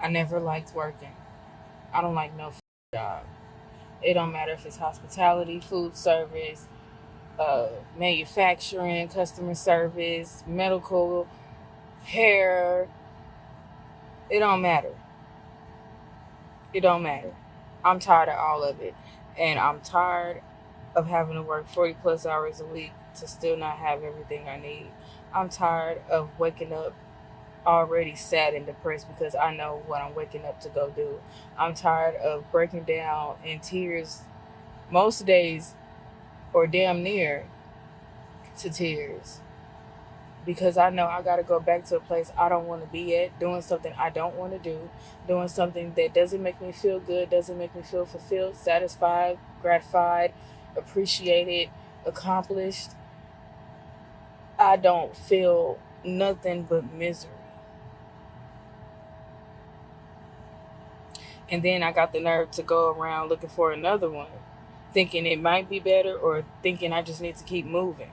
I never liked working. I don't like no job. It don't matter if it's hospitality, food service, manufacturing, customer service, medical, hair. It don't matter. It don't matter. I'm tired of all of it. And I'm tired of having to work 40 plus hours a week to still not have everything I need. I'm tired of waking up already sad and depressed because I know what I'm waking up to go do. I'm tired of breaking down in tears most days or damn near to tears because I know I got to go back to a place I don't want to be at, doing something I don't want to do, doing something that doesn't make me feel good, doesn't make me feel fulfilled, satisfied, gratified, appreciated, accomplished. I don't feel nothing but misery. And then I got the nerve to go around looking for another one, thinking it might be better or thinking I just need to keep moving.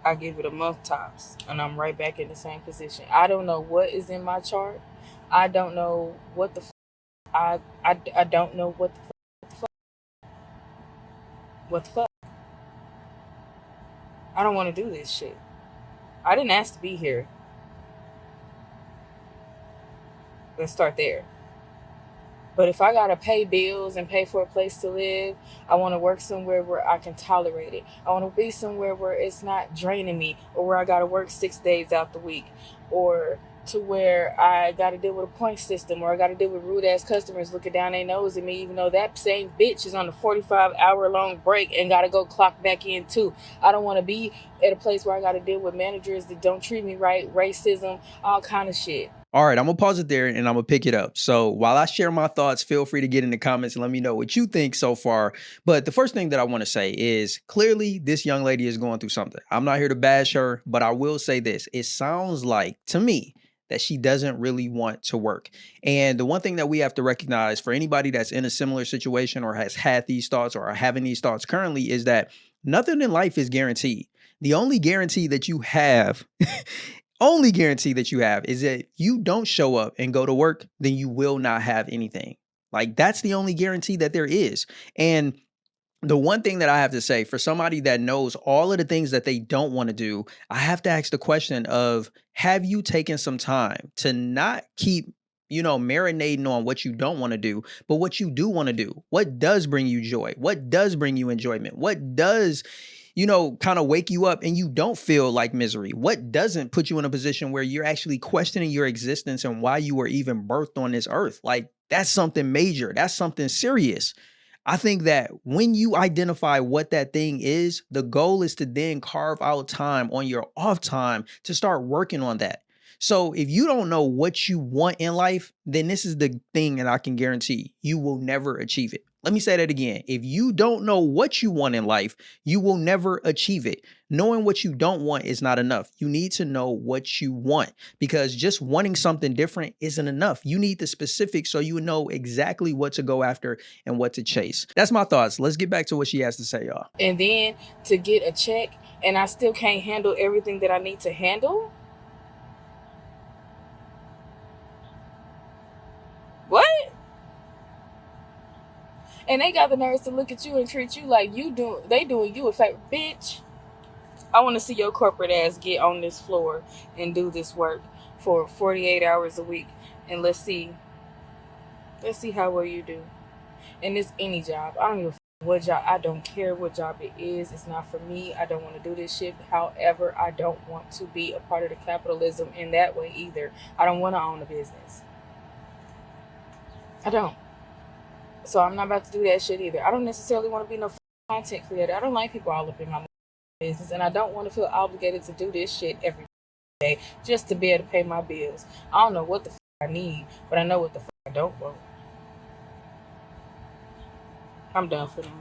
I give it a month tops and I'm right back in the same position. I don't know what is in my chart. I don't know what the I don't know what the fuck. I don't want to do this shit. I didn't ask to be here. Let's start there. But if I gotta pay bills and pay for a place to live, I want to work somewhere where I can tolerate it. I want to be somewhere where it's not draining me, or where I gotta work 6 days out the week, or to where I gotta deal with a point system, or I gotta deal with rude ass customers looking down their nose at me, even though that same bitch is on a 45-hour long break and gotta go clock back in too. I don't want to be at a place where I gotta deal with managers that don't treat me right, racism, all kind of shit. All right, I'm gonna pause it there and I'm gonna pick it up. So while I share my thoughts, feel free to get in the comments and let me know what you think so far. But the first thing that I want to say is clearly this young lady is going through something. I'm not here to bash her, but I will say this. It sounds like to me that she doesn't really want to work. And the one thing that we have to recognize for anybody that's in a similar situation or has had these thoughts or are having these thoughts currently is that nothing in life is guaranteed. The only guarantee that you have only guarantee that you have is that you don't show up and go to work, then you will not have anything. Like that's the only guarantee that there is. And the one thing that I have to say for somebody that knows all of the things that they don't want to do, I have to ask the question of, have you taken some time to not keep marinating on what you don't want to do, but what you do want to do? What does bring you joy? What does bring you enjoyment? What does kind of wake you up and you don't feel like misery? What doesn't put you in a position where you're actually questioning your existence and why you were even birthed on this earth? Like that's something major. That's something serious. I think that when you identify what that thing is, the goal is to then carve out time on your off time to start working on that. So if you don't know what you want in life, then this is the thing that I can guarantee you will never achieve it. Let me say that again. If you don't know what you want in life, you will never achieve it. Knowing what you don't want is not enough. You need to know what you want, because just wanting something different isn't enough. You need the specifics so you know exactly what to go after and what to chase. That's my thoughts. Let's get back to what she has to say, y'all. And then to get a check and I still can't handle everything that I need to handle? What? And they got the nerves to look at you and treat you like they doing you a favor. Bitch, I want to see your corporate ass get on this floor and do this work for 48 hours a week. And let's see how well you do. And it's any job. I don't give a what job. I don't care what job it is. It's not for me. I don't want to do this shit. However, I don't want to be a part of the capitalism in that way either. I don't want to own a business. I don't. So I'm not about to do that shit either. I don't necessarily want to be no content creator. I don't like people all up in my business, and I don't want to feel obligated to do this shit every day just to be able to pay my bills. I don't know what the I need, but I know what the I don't want. I'm done for now.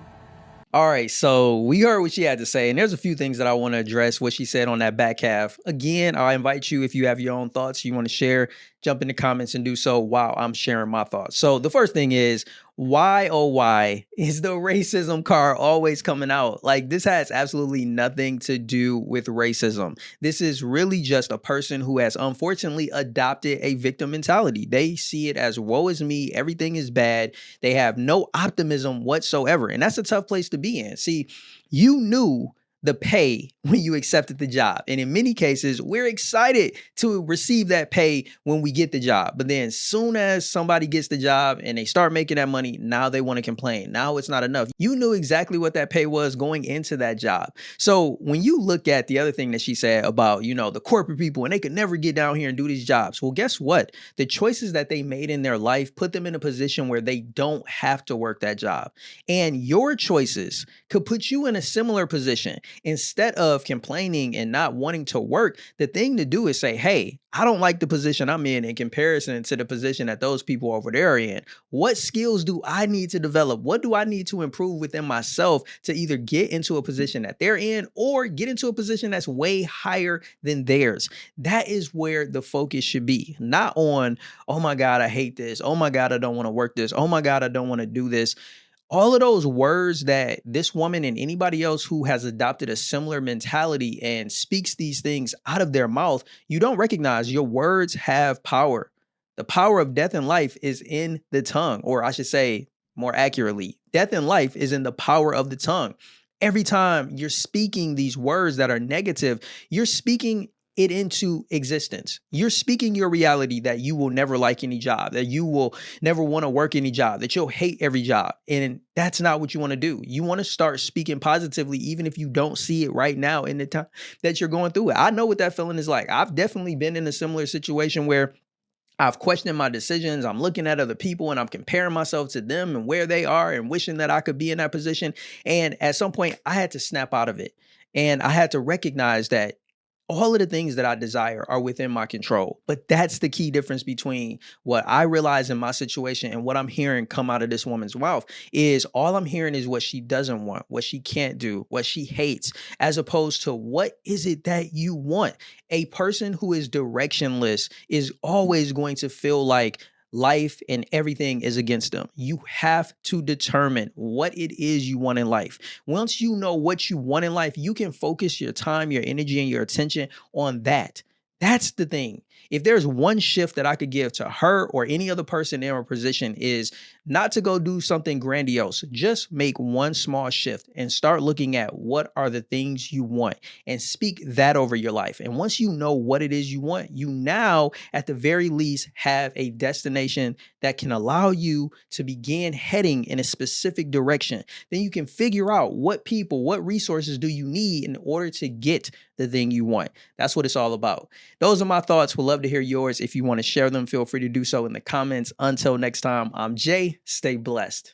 All right, so we heard what she had to say, and there's a few things that I want to address what she said on that back half. Again, I invite you, if you have your own thoughts you want to share, jump in the comments and do so while I'm sharing my thoughts. So the first thing is, why oh why is the racism card always coming out? Like, this has absolutely nothing to do with racism. This is really just a person who has unfortunately adopted a victim mentality. They see it as woe is me, everything is bad. They have no optimism whatsoever. And that's a tough place to be in. See, you knew the pay when you accepted the job. And in many cases, we're excited to receive that pay when we get the job. But then soon as somebody gets the job and they start making that money, now they want to complain. Now it's not enough. You knew exactly what that pay was going into that job. So when you look at the other thing that she said about, the corporate people and they could never get down here and do these jobs. Well, guess what? The choices that they made in their life put them in a position where they don't have to work that job. And your choices could put you in a similar position. Instead of complaining and not wanting to work, the thing to do is say, hey, I don't like the position I'm in comparison to the position that those people over there are in. What skills do I need to develop? What do I need to improve within myself to either get into a position that they're in or get into a position that's way higher than theirs? That is where the focus should be, not on, oh my God, I hate this. Oh my God, I don't want to work this. Oh my God, I don't want to do this. All of those words that this woman and anybody else who has adopted a similar mentality and speaks these things out of their mouth, you don't recognize your words have power. The power of death and life is in the tongue, or I should say more accurately, death and life is in the power of the tongue. Every time you're speaking these words that are negative, you're speaking it into existence. You're speaking your reality that you will never like any job, that you will never want to work any job, that you'll hate every job. And that's not what you want to do. You want to start speaking positively, even if you don't see it right now in the time that you're going through it. I know what that feeling is like. I've definitely been in a similar situation where I've questioned my decisions. I'm looking at other people and I'm comparing myself to them and where they are and wishing that I could be in that position. And at some point, I had to snap out of it. And I had to recognize that all of the things that I desire are within my control. But that's the key difference between what I realize in my situation and what I'm hearing come out of this woman's mouth is all I'm hearing is what she doesn't want, what she can't do, what she hates, as opposed to what is it that you want. A person who is directionless is always going to feel like life and everything is against them. You have to determine what it is you want in life. Once you know what you want in life, you can focus your time, your energy, and your attention on that. That's the thing. If there's one shift that I could give to her or any other person in her position is not to go do something grandiose. Just make one small shift and start looking at what are the things you want and speak that over your life. And once you know what it is you want, you now at the very least have a destination that can allow you to begin heading in a specific direction. Then you can figure out what people, what resources do you need in order to get the thing you want. That's what it's all about. Those are my thoughts. We'd love to hear yours. If you want to share them, feel free to do so in the comments. Until next time, I'm Jay. Stay blessed.